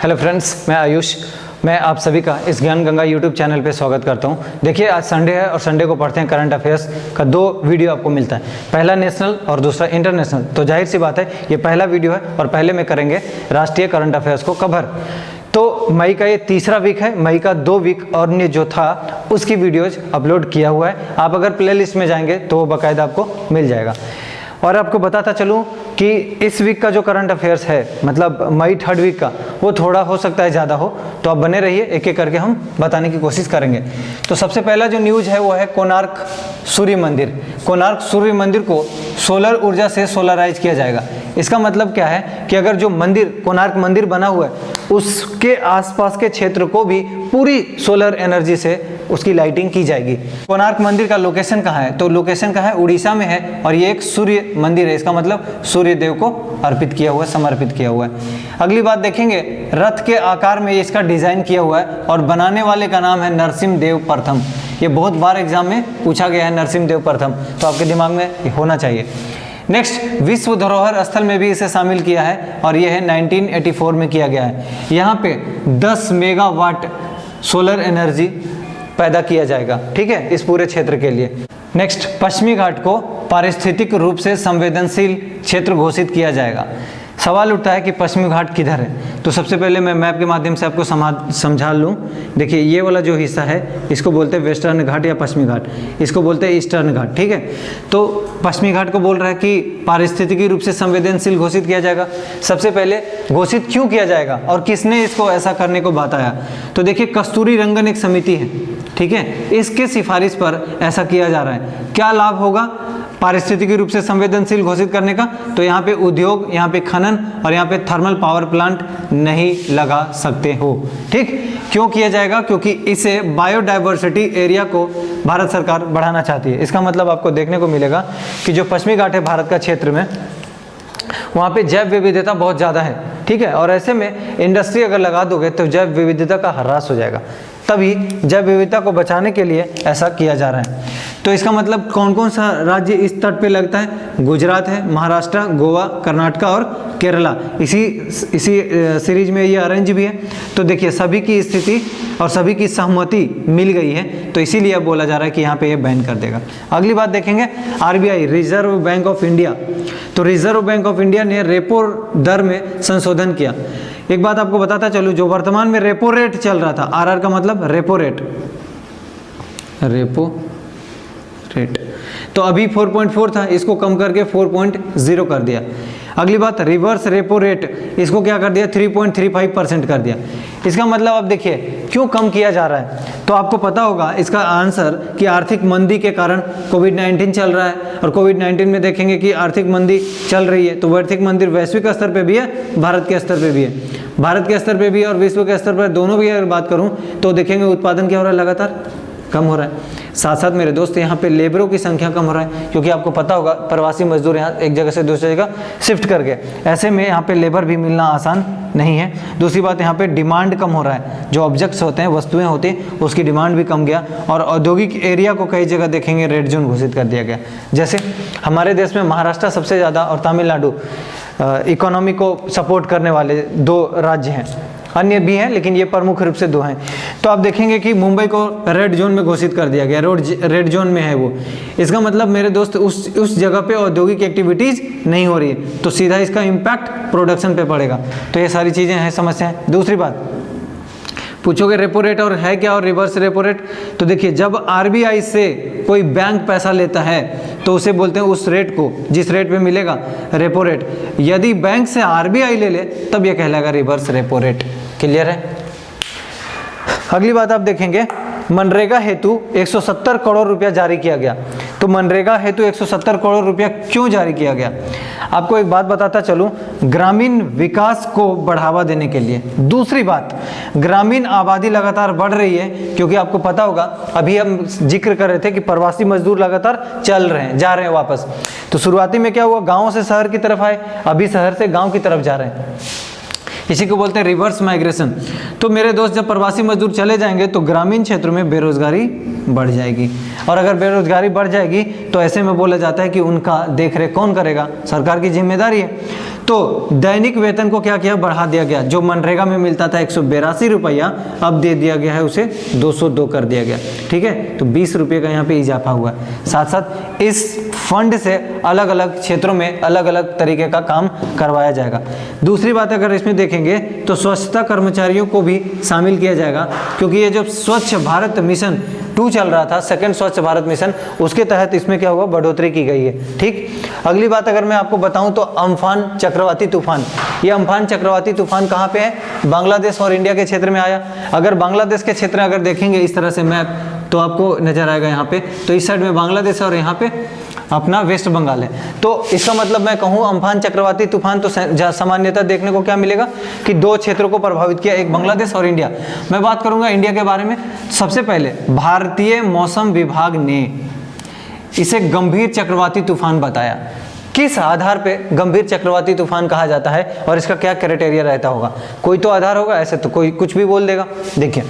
Hello friends, मैं आयुष। मैं आप सभी का इस ज्ञान गंगा यूट्यूब चैनल पे स्वागत करता हूं। देखिए, आज संडे है और संडे को पढ़ते हैं करंट अफेयर्स का 2 वीडियो आपको मिलता है, पहला नेशनल और दूसरा इंटरनेशनल। तो जाहिर सी बात है ये पहला वीडियो है और पहले में करेंगे राष्ट्रीय करंट अफेयर्स को कवर। तो मई का ये तीसरा वीक है, मई का 2 वीक और ने जो था उसकी वीडियोज अपलोड किया हुआ है। आप अगर प्ले लिस्ट में जाएंगे तो वो बाकायदा आपको मिल जाएगा। और आपको बताता चलूँ कि इस वीक का जो करंट अफेयर्स है, मतलब मई 3rd वीक का, वो थोड़ा हो सकता है ज़्यादा हो, तो आप बने रहिए, एक एक करके हम बताने की कोशिश करेंगे। तो सबसे पहला जो न्यूज़ है वो है कोणार्क सूर्य मंदिर। कोणार्क सूर्य मंदिर को सोलर ऊर्जा से सोलराइज किया जाएगा। इसका मतलब क्या है कि अगर जो मंदिर कोणार्क मंदिर बना हुआ है उसके आसपास के क्षेत्र को भी पूरी सोलर एनर्जी से उसकी लाइटिंग की जाएगी। कोणार्क मंदिर का लोकेशन कहाँ है? तो लोकेशन कहाँ है? उड़ीसा में है और ये एक सूर्य मंदिर है। इसका मतलब सूर्य देव को अर्पित किया हुआ है, समर्पित किया हुआ है। अगली बात देखेंगे, रथ के आकार में इसका डिजाइन किया हुआ है और बनाने वाले का नाम है नरसिम्हा देव प्रथम। ये बहुत बार एग्जाम में पूछा गया है, नरसिम्हा देव प्रथम, तो आपके दिमाग में होना चाहिए। नेक्स्ट, विश्व धरोहर स्थल में भी इसे शामिल किया है और यह है 1984 में किया गया है। यहाँ पे 10 मेगावाट सोलर एनर्जी पैदा किया जाएगा, ठीक है, इस पूरे क्षेत्र के लिए। नेक्स्ट, पश्चिमी घाट को पारिस्थितिक रूप से संवेदनशील क्षेत्र घोषित किया जाएगा। सवाल उठता है कि पश्चिमी घाट किधर है? तो सबसे पहले मैं मैप के माध्यम से आपको समझा लूँ। देखिए, ये वाला जो हिस्सा है इसको बोलते हैं वेस्टर्न घाट या पश्चिमी घाट, इसको बोलते हैं ईस्टर्न घाट, ठीक है। तो पश्चिमी घाट को बोल रहा है कि पारिस्थितिकी रूप से संवेदनशील घोषित किया जाएगा। सबसे पहले घोषित क्यों किया जाएगा और किसने इसको ऐसा करने को बताया? तो देखिए, कस्तूरी रंगन एक समिति है, ठीक है, इसके सिफारिश पर ऐसा किया जा रहा है। क्या लाभ होगा पारिस्थितिकी रूप से संवेदनशील घोषित करने का? तो यहाँ पे उद्योग, यहाँ पे खनन और यहाँ पे थर्मल पावर प्लांट नहीं लगा सकते हो, ठीक। क्यों किया जाएगा? क्योंकि इसे बायोडाइवर्सिटी एरिया को भारत सरकार बढ़ाना चाहती है। इसका मतलब आपको देखने को मिलेगा कि जो पश्चिमी घाट है भारत का क्षेत्र में, वहाँ पे जैव विविधता बहुत ज़्यादा है, ठीक है, और ऐसे में इंडस्ट्री अगर लगा दोगे तो जैव विविधता का ह्रास हो जाएगा। तभी जैव विविधता को बचाने के लिए ऐसा किया जा रहा है। तो इसका मतलब कौन कौन सा राज्य इस तट पे लगता है? गुजरात है, महाराष्ट्र, गोवा, कर्नाटक और केरला। इसी सीरीज में ये अरेंज भी है। तो देखिए, सभी की स्थिति और सभी की सहमति मिल गई है, तो इसीलिए अब बोला जा रहा है कि यहाँ पे ये बैन कर देगा। अगली बात देखेंगे, RBI, reserve bank of India. तो रिजर्व बैंक ऑफ इंडिया ने रेपो दर में संशोधन किया। एक बात आपको बताता चलूँ, जो वर्तमान में रेपो रेट चल रहा था, आरआर का मतलब रेपो रेट, रेपो रेट, तो अभी 4.4 था, इसको कम करके 4.0 कर दिया। अगली बात, रिवर्स रेपो रेट, इसको क्या कर दिया? 3.35% कर दिया। इसका मतलब अब देखिए क्यों कम किया जा रहा है, तो आपको पता होगा इसका आंसर कि आर्थिक मंदी के कारण कोविड-19 चल रहा है, और कोविड-19 में देखेंगे कि आर्थिक मंदी चल रही है। तो आर्थिक मंदी वैश्विक स्तर पे भी है, भारत के स्तर पे भी है। भारत के स्तर पे भी और विश्व के स्तर पर दोनों भी अगर बात करूं तो देखेंगे उत्पादन क्या हो रहा है? लगातार कम हो रहा है। साथ साथ मेरे दोस्त, यहाँ पे लेबरों की संख्या कम हो रहा है, क्योंकि आपको पता होगा प्रवासी मजदूर यहाँ एक जगह से दूसरी जगह शिफ्ट कर गए। ऐसे में यहाँ पे लेबर भी मिलना आसान नहीं है। दूसरी बात, यहाँ पे डिमांड कम हो रहा है, जो ऑब्जेक्ट्स होते हैं, वस्तुएं होती हैं, उसकी डिमांड भी कम गया। और औद्योगिक एरिया को कई जगह देखेंगे रेड जोन घोषित कर दिया गया। जैसे हमारे देश में महाराष्ट्र सबसे ज़्यादा और तमिलनाडु इकोनॉमी को सपोर्ट करने वाले 2 राज्य हैं, अन्य भी हैं लेकिन ये प्रमुख रूप से 2 हैं। तो आप देखेंगे कि मुंबई को रेड जोन में घोषित कर दिया गया, रेड जोन में है वो। इसका मतलब मेरे दोस्त उस जगह पे औद्योगिक एक्टिविटीज़ नहीं हो रही है, तो सीधा इसका इम्पैक्ट प्रोडक्शन पे पड़ेगा। तो ये सारी चीज़ें हैं, समस्याएं। दूसरी बात पूछोगे रेपो रेट और है क्या और रिवर्स रेपो रेट? तो देखिए, जब आरबीआई से कोई बैंक पैसा लेता है तो उसे बोलते हैं उस रेट को, जिस रेट पे मिलेगा, रेपो रेट। यदि बैंक से आरबीआई ले ले तब यह कहलाएगा रिवर्स रेपो रेट। क्लियर है? अगली बात आप देखेंगे, मनरेगा हेतु 170 करोड़ रुपया जारी किया गया। तो मनरेगा हेतु 170 करोड़ रुपया क्यों जारी किया गया? आपको एक बात बताता चलूं, ग्रामीण विकास को बढ़ावा देने के लिए। दूसरी बात, ग्रामीण आबादी लगातार बढ़ रही है, क्योंकि आपको पता होगा अभी हम जिक्र कर रहे थे कि प्रवासी मजदूर लगातार चल रहे हैं, जा रहे हैं वापस। तो शुरुआती में क्या हुआ, गाँव से शहर की तरफ आए, अभी शहर से गाँव की तरफ जा रहे हैं। इसी को बोलते हैं रिवर्स माइग्रेशन। तो मेरे दोस्त, जब प्रवासी मजदूर चले जाएंगे तो ग्रामीण क्षेत्रों में बेरोजगारी बढ़ जाएगी, और अगर बेरोजगारी बढ़ जाएगी तो ऐसे में बोला जाता है कि उनका देखरेख कौन करेगा, सरकार की जिम्मेदारी है। तो दैनिक वेतन को क्या किया, बढ़ा दिया गया। जो मनरेगा में मिलता था 182 रुपया, अब दे दिया गया है उसे 202 कर दिया गया, ठीक है। तो 20 रुपये का यहाँ पे इजाफा हुआ है। साथ साथ इस फंड से अलग अलग क्षेत्रों में अलग अलग तरीके का काम करवाया जाएगा। दूसरी बात अगर इसमें देखेंगे तो स्वच्छता कर्मचारियों को भी शामिल किया जाएगा, क्योंकि ये जो स्वच्छ भारत मिशन 2 चल रहा था, सेकंड स्वच्छ भारत मिशन, उसके तहत इसमें क्या हुआ, बढ़ोतरी की गई है, ठीक। अगली बात अगर मैं आपको बताऊं तो अम्फान चक्रवाती तूफान, ये अम्फान चक्रवाती तूफान कहाँ पे है, बांग्लादेश और इंडिया के क्षेत्र में आया। अगर बांग्लादेश के क्षेत्र अगर देखेंगे इस तरह से मैप तो आपको नजर आएगा यहाँ पे, तो इस साइड में बांग्लादेश और यहाँ पे अपना वेस्ट बंगाल है। तो इसका मतलब मैं कहूँ अम्फान चक्रवाती तूफान तो सामान्यतः देखने को क्या मिलेगा कि 2 क्षेत्रों को प्रभावित किया, एक बांग्लादेश और इंडिया। मैं बात करूंगा इंडिया के बारे में। सबसे पहले भारतीय मौसम विभाग ने इसे गंभीर चक्रवाती तूफान बताया। किस आधार पे गंभीर चक्रवाती तूफान कहा जाता है और इसका क्या क्राइटेरिया रहता होगा, कोई तो आधार होगा, ऐसे तो कोई कुछ भी बोल देगा। देखिए,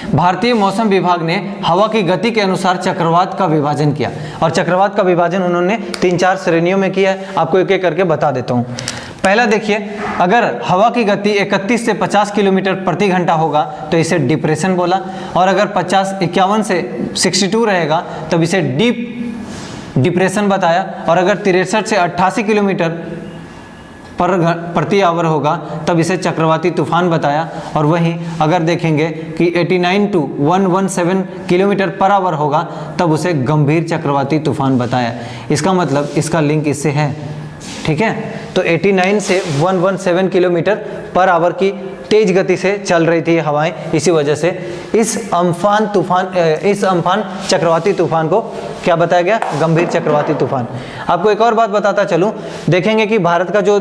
भारतीय मौसम विभाग ने हवा की गति के अनुसार चक्रवात का विभाजन किया, और चक्रवात का विभाजन उन्होंने 3-4 श्रेणियों में किया है। आपको एक एक करके बता देता हूँ। पहला देखिए, अगर हवा की गति 31 से 50 किलोमीटर प्रति घंटा होगा तो इसे डिप्रेशन बोला, और अगर 51 से 62 रहेगा तब इसे डीप डिप्रेशन बताया, और अगर 63 से 88 किलोमीटर प्रति आवर होगा तब इसे चक्रवाती तूफान बताया। और वहीं अगर देखेंगे कि 89 to 117 किलोमीटर पर आवर होगा तब उसे गंभीर चक्रवाती तूफान बताया। इसका मतलब इसका लिंक इससे है, ठीक है। तो 89 से 117 किलोमीटर पर आवर की तेज गति से चल रही थी हवाएं, इसी वजह से इस अम्फान चक्रवाती तूफान को क्या बताया गया, गंभीर चक्रवाती तूफान। आपको एक और बात बताता चलूं, देखेंगे कि भारत का जो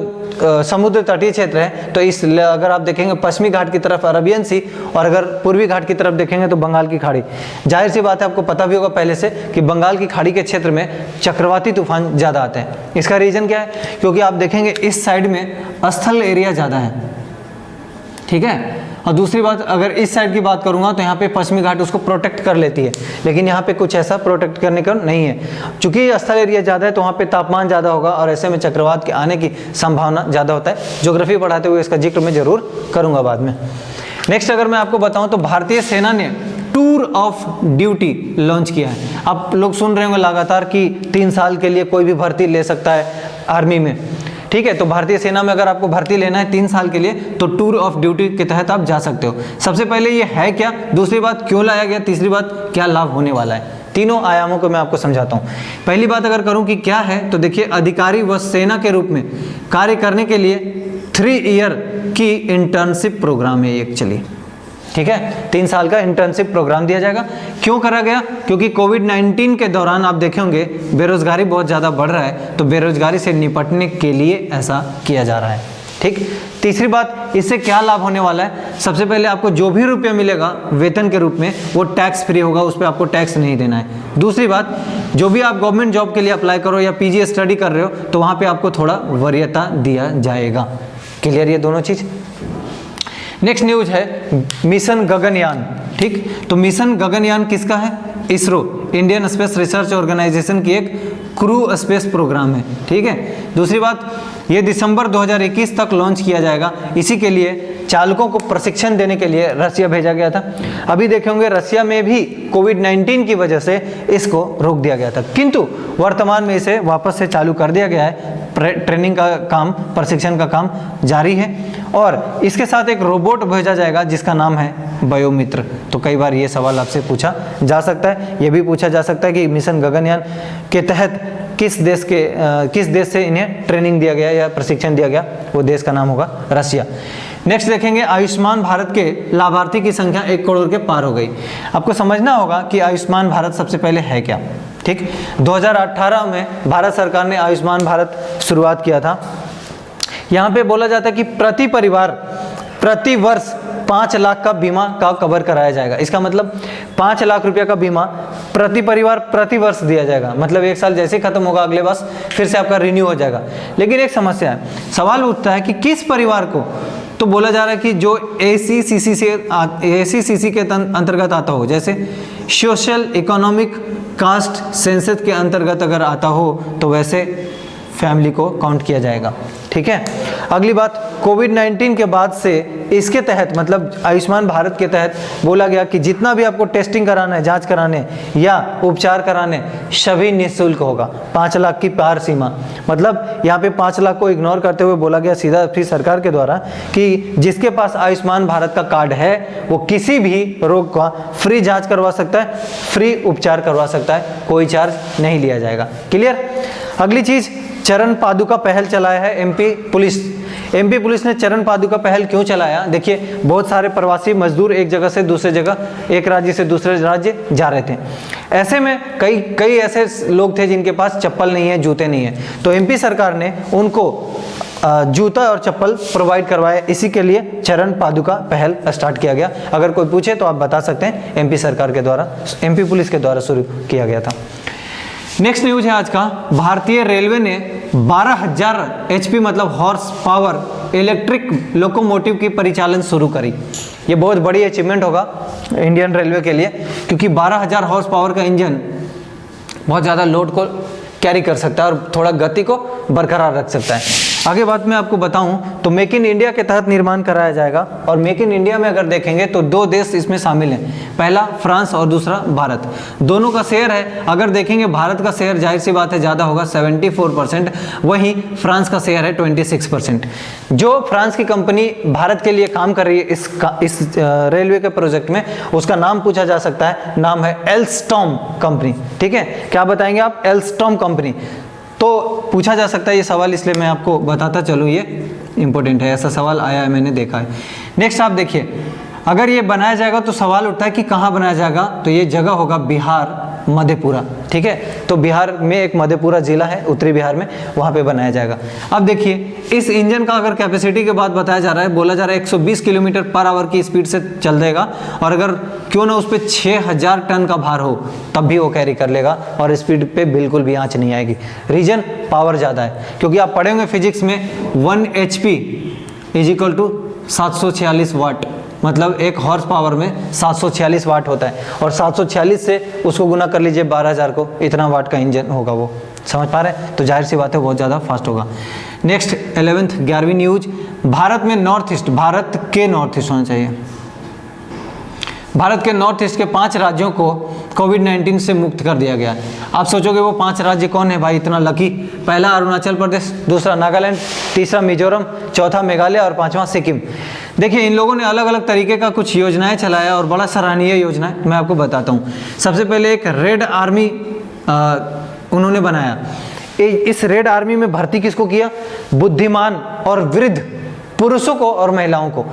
समुद्र तटीय क्षेत्र है, तो इस अगर आप देखेंगे पश्चिमी घाट की तरफ अरबियन सी, और अगर पूर्वी घाट की तरफ देखेंगे तो बंगाल की खाड़ी। जाहिर सी बात है, आपको पता भी होगा पहले से कि बंगाल की खाड़ी के क्षेत्र में चक्रवाती तूफान ज़्यादा आते हैं। इसका रीज़न क्या है, क्योंकि आप देखेंगे इस साइड में स्थल एरिया ज़्यादा है, ठीक है। और दूसरी बात, अगर इस साइड की बात करूंगा तो यहाँ पे पश्चिमी घाट उसको प्रोटेक्ट कर लेती है, लेकिन यहाँ पे कुछ ऐसा प्रोटेक्ट करने का नहीं है। चूंकि स्थल एरिया ज़्यादा है तो वहाँ पे तापमान ज़्यादा होगा, और ऐसे में चक्रवात के आने की संभावना ज़्यादा होता है। ज्योग्राफी पढ़ाते हुए इसका जिक्र मैं जरूर करूँगा बाद में। नेक्स्ट अगर मैं आपको बताऊँ तो भारतीय सेना ने टूर ऑफ ड्यूटी लॉन्च किया है। आप लोग सुन रहे होंगे लगातार कि 3 साल के लिए कोई भी भर्ती ले सकता है आर्मी में, ठीक है। तो भारतीय सेना में अगर आपको भर्ती लेना है 3 साल के लिए तो टूर ऑफ ड्यूटी के तहत आप जा सकते हो। सबसे पहले ये है क्या, दूसरी बात क्यों लाया गया, तीसरी बात क्या लाभ होने वाला है। तीनों आयामों को मैं आपको समझाता हूँ। पहली बात अगर करूँ कि क्या है, तो देखिए, अधिकारी व सेना के रूप में कार्य करने के लिए 3 ईयर की इंटर्नशिप प्रोग्राम है एक्चुअली, ठीक है। 3 साल का इंटर्नशिप प्रोग्राम दिया जाएगा। क्यों करा गया, क्योंकि कोविड-19 के दौरान आप देखे होंगे बेरोजगारी बहुत ज़्यादा बढ़ रहा है, तो बेरोजगारी से निपटने के लिए ऐसा किया जा रहा है, ठीक। तीसरी बात, इससे क्या लाभ होने वाला है, सबसे पहले आपको जो भी रुपया मिलेगा वेतन के रूप में वो टैक्स फ्री होगा, उस पर आपको टैक्स नहीं देना है। दूसरी बात, जो भी आप गवर्नमेंट जॉब के लिए अप्लाई करो या पीजी स्टडी कर रहे हो तो वहाँ पर आपको थोड़ा वरीयता दिया जाएगा। क्लियर ये दोनों चीज़। नेक्स्ट न्यूज है मिशन गगनयान, ठीक। तो मिशन गगनयान किसका है, ISRO, Indian space research organisation की एक क्रू स्पेस प्रोग्राम है, ठीक है। दूसरी बात, ये दिसंबर 2021 तक लॉन्च किया जाएगा। इसी के लिए चालकों को प्रशिक्षण देने के लिए रसिया भेजा गया था। अभी देखे होंगे रसिया में भी कोविड-19 की वजह से इसको रोक दिया गया था, किंतु वर्तमान में इसे वापस से चालू कर दिया गया है। ट्रेनिंग का काम, प्रशिक्षण का काम जारी है, और इसके साथ एक रोबोट भेजा जाएगा जिसका नाम है बायोमित्र। तो कई बार ये सवाल आपसे पूछा जा सकता है, ये भी पूछा जा सकता है कि मिशन गगनयान के तहत किस देश से इन्हें ट्रेनिंग दिया गया या प्रशिक्षण दिया गया, वो देश का नाम होगा रसिया। नेक्स्ट देखेंगे, आयुष्मान भारत के लाभार्थी की संख्या 1 करोड़ के पार हो गई। आपको समझना होगा कि आयुष्मान भारत सबसे पहले है क्या, ठीक। 2018 में भारत सरकार ने आयुष्मान भारत शुरुआत किया था। यहाँ पे बोला जाता है कि प्रति परिवार प्रति वर्ष 5 लाख का बीमा का कवर कराया जाएगा। इसका मतलब 5 लाख रुपया का बीमा प्रति परिवार प्रति वर्ष दिया जाएगा। मतलब 1 साल जैसे खत्म होगा अगले वर्ष फिर से आपका रिन्यू हो जाएगा। लेकिन एक समस्या है, सवाल उठता है कि किस परिवार को, तो बोला जा रहा है कि जो एसीसीसी के अंतर्गत आता हो, जैसे सोशल इकोनॉमिक कास्ट सेंसस के अंतर्गत अगर आता हो तो वैसे फैमिली को काउंट किया जाएगा। ठीक है, अगली बात, कोविड-19 के बाद से इसके तहत मतलब आयुष्मान भारत के तहत बोला गया कि जितना भी आपको टेस्टिंग कराना है, जांच कराने या उपचार कराने, सभी निःशुल्क होगा। 5 लाख की पार सीमा, मतलब यहाँ पे 5 लाख को इग्नोर करते हुए बोला गया सीधा फिर सरकार के द्वारा कि जिसके पास आयुष्मान भारत का कार्ड है वो किसी भी रोग का फ्री जाँच करवा सकता है, फ्री उपचार करवा सकता है, कोई चार्ज नहीं लिया जाएगा। क्लियर। अगली चीज, चरण पादुका पहल चलाया है एमपी पुलिस। एमपी पुलिस ने चरण पादुका पहल क्यों चलाया? देखिए, बहुत सारे प्रवासी मजदूर एक जगह से दूसरे जगह, एक राज्य से दूसरे राज्य जा रहे थे। ऐसे में कई ऐसे लोग थे जिनके पास चप्पल नहीं है, जूते नहीं है, तो एमपी सरकार ने उनको जूता और चप्पल प्रोवाइड करवाए। इसी के लिए चरण पादुका पहल स्टार्ट किया गया। अगर कोई पूछे तो आप बता सकते हैं एमपी सरकार के द्वारा, एमपी पुलिस के द्वारा शुरू किया गया था। नेक्स्ट न्यूज है आज का, भारतीय रेलवे ने 12,000 HP मतलब हॉर्स पावर इलेक्ट्रिक लोकोमोटिव की परिचालन शुरू करी। ये बहुत बड़ी अचीवमेंट होगा इंडियन रेलवे के लिए, क्योंकि 12,000 हॉर्स पावर का इंजन बहुत ज़्यादा लोड को कैरी कर सकता है और थोड़ा गति को बरकरार रख सकता है। आगे बात मैं आपको बताऊं तो मेक इन इंडिया के तहत निर्माण कराया जाएगा, और मेक इन इंडिया में अगर देखेंगे तो 2 देश इसमें शामिल हैं, पहला फ्रांस और दूसरा भारत। दोनों का शेयर है, अगर देखेंगे भारत का शेयर जाहिर सी बात है ज़्यादा होगा 74%, वहीं फ्रांस का शेयर है 26%। जो फ्रांस की कंपनी भारत के लिए काम कर रही है इस रेलवे के प्रोजेक्ट में, उसका नाम पूछा जा सकता है, नाम है एल्स्टॉम कंपनी। ठीक है, क्या बताएंगे आप? Alstom company. तो पूछा जा सकता है ये सवाल, इसलिए मैं आपको बताता चलूँ, ये इंपॉर्टेंट है, ऐसा सवाल आया है, मैंने देखा है। नेक्स्ट आप देखिए, अगर ये बनाया जाएगा तो सवाल उठता है कि कहाँ बनाया जाएगा, तो ये जगह होगा बिहार, मधेपुरा। ठीक है, तो बिहार में एक मधेपुरा जिला है उत्तरी बिहार में, वहाँ पे बनाया जाएगा। अब देखिए, इस इंजन का अगर कैपेसिटी के बाद बताया जा रहा है, बोला जा रहा है 120 किलोमीटर पर आवर की स्पीड से चल देगा, और अगर क्यों ना उस पर 6000 टन का भार हो तब भी वो कैरी कर लेगा, और स्पीड पे बिल्कुल भी आँच नहीं आएगी। रीजन, पावर ज़्यादा है, क्योंकि आप पढ़े होंगे फिजिक्स में 1 HP = 746 वाट, मतलब एक हॉर्स पावर में 746 वाट होता है, और 746 से उसको गुना कर लीजिए 12,000 को, इतना वाट का इंजन होगा वो। समझ पा रहे हैं? तो जाहिर सी बात है बहुत ज़्यादा फास्ट होगा। नेक्स्ट 11वीं न्यूज, भारत में नॉर्थ ईस्ट, भारत के नॉर्थ ईस्ट होना चाहिए, भारत के नॉर्थ ईस्ट के 5 राज्यों को कोविड-19 से मुक्त कर दिया गया है। आप सोचोगे वो 5 राज्य कौन है भाई, इतना लकी? पहला अरुणाचल प्रदेश, दूसरा नागालैंड, तीसरा मिजोरम, चौथा मेघालय और 5वां सिक्किम। देखिए, इन लोगों ने अलग अलग तरीके का कुछ योजनाएं चलाया और बड़ा सराहनीय योजना है, मैं आपको बताता हूँ। सबसे पहले एक रेड आर्मी उन्होंने बनाया। इस रेड आर्मी में भर्ती किसको किया? बुद्धिमान और वृद्ध पुरुषों को और महिलाओं को।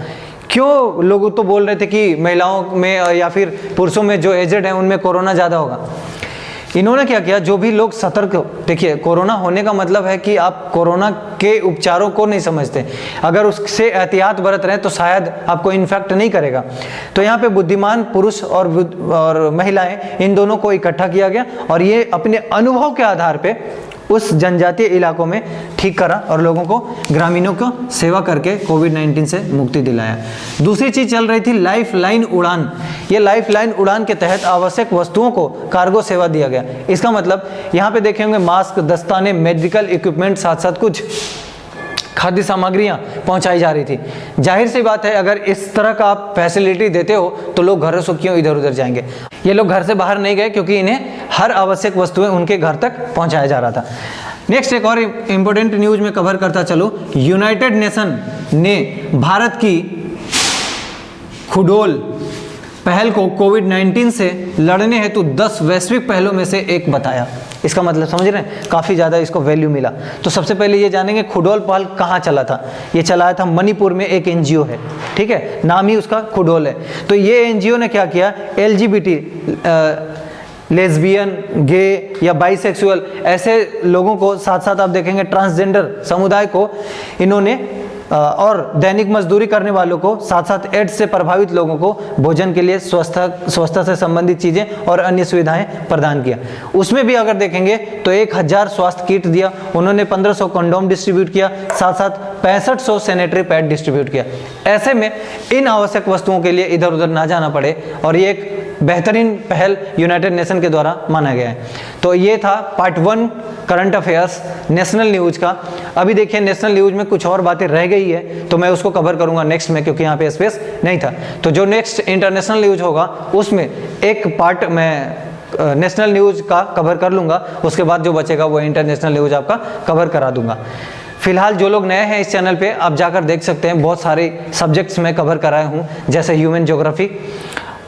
क्यों लोग तो बोल रहे थे कि महिलाओं में या फिर पुरुषों में जो एजेड है उनमें कोरोना ज़्यादा होगा। इन्होंने क्या किया, जो भी लोग सतर्क, देखिए कोरोना होने का मतलब है कि आप कोरोना के उपचारों को नहीं समझते, अगर उससे एहतियात बरत रहे हैं तो शायद आपको इन्फेक्ट नहीं करेगा। तो यहाँ पे बुद्धिमान पुरुष और महिलाएं, इन दोनों को इकट्ठा किया गया, और ये अपने अनुभव के आधार पे उस जनजातीय इलाकों में ठीक करा और लोगों को, ग्रामीणों को सेवा करके कोविड-19 से मुक्ति दिलाया। दूसरी चीज चल रही थी लाइफ लाइन उड़ान। ये लाइफ लाइन उड़ान के तहत आवश्यक वस्तुओं को कार्गो सेवा दिया गया। इसका मतलब यहाँ पे देखे होंगे मास्क, दस्ताने, मेडिकल इक्विपमेंट, साथ साथ कुछ खाद्य सामग्रियां पहुंचाई जा रही थी। जाहिर सी बात है, अगर इस तरह का आप फैसिलिटी देते हो तो लोग घरों से क्यों इधर उधर जाएंगे। ये लोग घर से बाहर नहीं गए क्योंकि इन्हें हर आवश्यक वस्तुएं उनके घर तक पहुंचाया जा रहा था। नेक्स्ट एक और इंपॉर्टेंट न्यूज में कवर करता चलो, यूनाइटेड नेशन ने भारत की खुडोल पहल को कोविड-19 से लड़ने हेतु 10 वैश्विक पहलों में से एक बताया। इसका मतलब समझ रहे हैं, काफ़ी ज़्यादा इसको वैल्यू मिला। तो सबसे पहले ये जानेंगे खुडोल पहल कहाँ चला था। ये चलाया था मणिपुर में, एक एनजीओ है, ठीक है, नाम ही उसका खुडोल है। तो ये एनजीओ ने क्या किया, LGBT लेस्बियन, गे या बाइसेक्सुअल ऐसे लोगों को, साथ साथ आप देखेंगे ट्रांसजेंडर समुदाय को इन्होंने और दैनिक मजदूरी करने वालों को, साथ साथ एड्स से प्रभावित लोगों को भोजन के लिए स्वच्छता से संबंधित चीज़ें और अन्य सुविधाएं प्रदान किया। उसमें भी अगर देखेंगे तो 1000 स्वास्थ्य किट दिया उन्होंने, 1500 कंडोम डिस्ट्रीब्यूट किया, साथ साथ 6500 सैनिटरी पैड डिस्ट्रीब्यूट किया। ऐसे में इन आवश्यक वस्तुओं के लिए इधर उधर ना जाना पड़े और ये एक बेहतरीन पहल यूनाइटेड नेशन के द्वारा माना गया है। तो ये था part 1 current affairs national news का। अभी देखिए नेशनल न्यूज में कुछ और बातें रह गई है तो मैं उसको कवर करूंगा नेक्स्ट में, क्योंकि यहाँ पे स्पेस नहीं था। तो जो नेक्स्ट इंटरनेशनल न्यूज होगा उसमें एक पार्ट मैं नेशनल न्यूज का कवर कर लूंगा, उसके बाद जो बचेगा वो इंटरनेशनल न्यूज आपका कवर करा दूंगा। फिलहाल जो लोग नए हैं इस चैनल पे आप जाकर देख सकते हैं, बहुत सारे सब्जेक्ट्स मैं कवर कराया हूँ, जैसे human geography,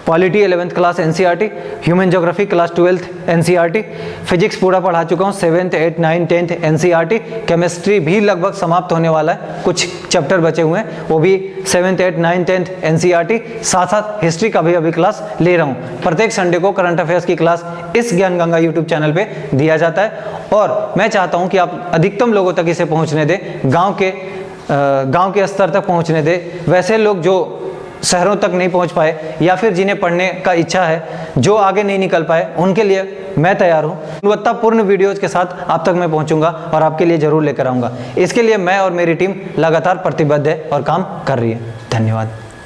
polity 11th class NCERT, human geography class 12th NCERT, physics पूरा पढ़ा चुका हूँ 7th 8th 9th 10th NCERT, chemistry भी लगभग समाप्त होने वाला है, कुछ चैप्टर बचे हुए हैं वो भी 7th 8th 9th 10th NCERT, साथ साथ हिस्ट्री का भी अभी क्लास ले रहा हूँ। प्रत्येक संडे को करंट अफेयर्स की क्लास इस ज्ञान गंगा यूट्यूब चैनल पे दिया जाता है और मैं चाहता हूँ कि आप अधिकतम लोगों तक इसे पहुँचने दें, गाँव के स्तर तक पहुँचने दें। वैसे लोग जो शहरों तक नहीं पहुंच पाए या फिर जिन्हें पढ़ने का इच्छा है, जो आगे नहीं निकल पाए, उनके लिए मैं तैयार हूं। गुणवत्तापूर्ण वीडियोज के साथ आप तक मैं पहुंचूंगा और आपके लिए जरूर लेकर आऊंगा। इसके लिए मैं और मेरी टीम लगातार प्रतिबद्ध है और काम कर रही है। धन्यवाद।